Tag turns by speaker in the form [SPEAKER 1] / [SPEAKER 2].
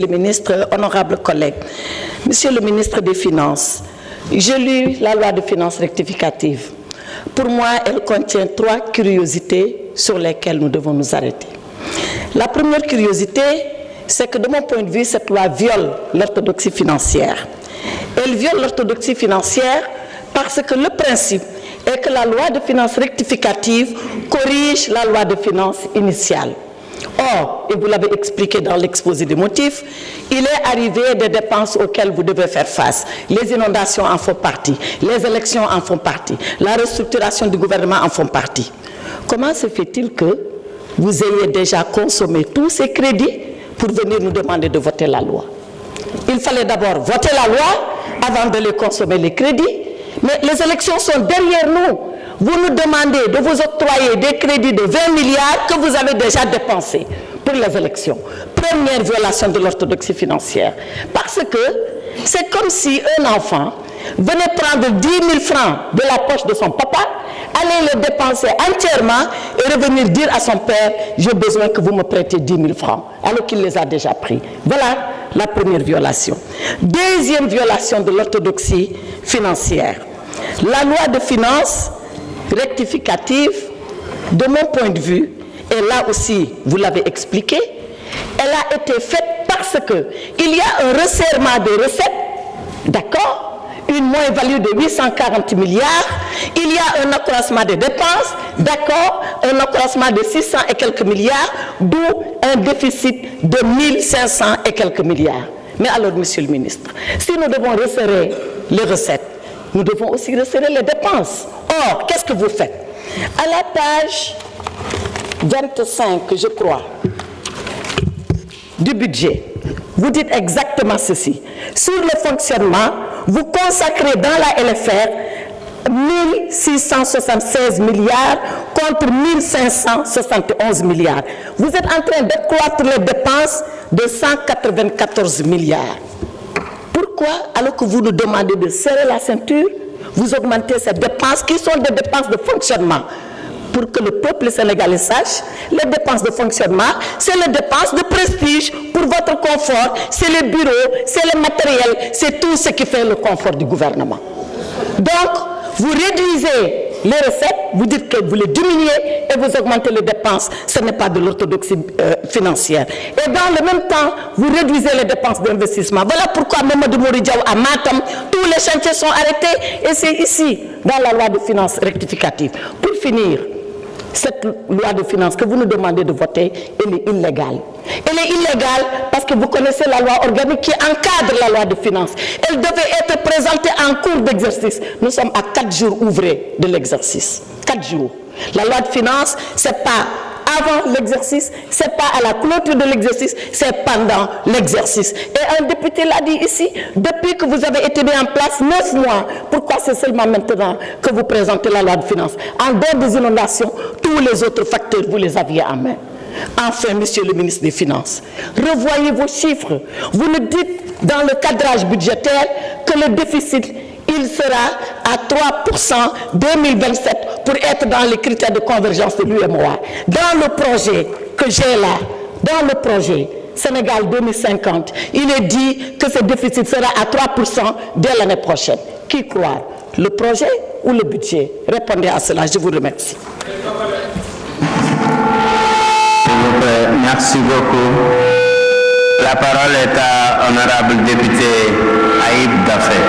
[SPEAKER 1] Le ministre, honorables collègues, Monsieur le ministre des Finances, j'ai lu la loi de finances rectificative. Pour moi, elle contient 3 curiosités sur lesquelles nous devons nous arrêter. La première curiosité, c'est que de mon point de vue, cette loi viole l'orthodoxie financière. Elle viole l'orthodoxie financière parce que le principe est que la loi de finances rectificative corrige la loi de finances initiale. Or, et vous l'avez expliqué dans l'exposé des motifs, il est arrivé des dépenses auxquelles vous devez faire face. Les inondations en font partie, les élections en font partie, la restructuration du gouvernement en font partie. Comment se fait-il que vous ayez déjà consommé tous ces crédits pour venir nous demander de voter la loi? Il fallait d'abord voter la loi avant de les consommer les crédits, mais les élections sont derrière nous. Vous nous demandez de vous octroyer des crédits de 20 milliards que vous avez déjà dépensés pour les élections. Première violation de l'orthodoxie financière. Parce que c'est comme si un enfant venait prendre 10 000 francs de la poche de son papa, aller les dépenser entièrement et revenir dire à son père « j'ai besoin que vous me prêtez 10 000 francs » alors qu'il les a déjà pris. Voilà la première violation. Deuxième violation de l'orthodoxie financière. La loi de finances rectificative, de mon point de vue, et là aussi vous l'avez expliqué, elle a été faite parce qu'il y a un resserrement des recettes, d'accord, une moins-value de 840 milliards, il y a un accroissement des dépenses, d'accord, un accroissement de 600 et quelques milliards, d'où un déficit de 1500 et quelques milliards. Mais alors, monsieur le ministre, si nous devons resserrer les recettes, nous devons aussi resserrer les dépenses. Or, qu'est-ce que vous faites? À la page 25, je crois, du budget, vous dites exactement ceci. Sur le fonctionnement, vous consacrez dans la LFR 1676 milliards contre 1571 milliards. Vous êtes en train d'accroître les dépenses de 194 milliards. Pourquoi, alors que vous nous demandez de serrer la ceinture, vous augmentez ces dépenses qui sont des dépenses de fonctionnement? Pour que le peuple sénégalais sache, les dépenses de fonctionnement, c'est les dépenses de prestige pour votre confort, c'est les bureaux, c'est le matériel, c'est tout ce qui fait le confort du gouvernement. Donc, vous réduisez les recettes, vous dites que vous les diminuez et vous augmentez les dépenses. Ce n'est pas de l'orthodoxie financière. Et dans le même temps, vous réduisez les dépenses d'investissement. Voilà pourquoi Mamadou Mori Diaw à Matam, tous les chantiers sont arrêtés et c'est ici, dans la loi de finances rectificative. Pour finir, cette loi de finances que vous nous demandez de voter, elle est illégale. Elle est illégale parce que vous connaissez la loi organique qui encadre la loi de finances. Elle devait être présentée en cours d'exercice. Nous sommes à 4 jours ouvrés de l'exercice. 4 jours. La loi de finances, ce n'est pas avant l'exercice, ce n'est pas à la clôture de l'exercice, c'est pendant l'exercice. Et un député l'a dit ici, depuis que vous avez été mis en place 9 mois, pourquoi c'est seulement maintenant que vous présentez la loi de finances? En dehors des inondations, tous les autres facteurs, vous les aviez en main. Enfin, monsieur le ministre des Finances, revoyez vos chiffres. Vous nous dites dans le cadrage budgétaire que le déficit, il sera à 3% 2027 pour être dans les critères de convergence de l'UEMOA. Dans le projet que j'ai là, dans le projet Sénégal 2050, il est dit que ce déficit sera à 3% dès l'année prochaine. Qui croit? Le projet ou le budget? Répondez à cela, je vous remercie.
[SPEAKER 2] Merci beaucoup. La parole est à honorable député Aïb Dafé.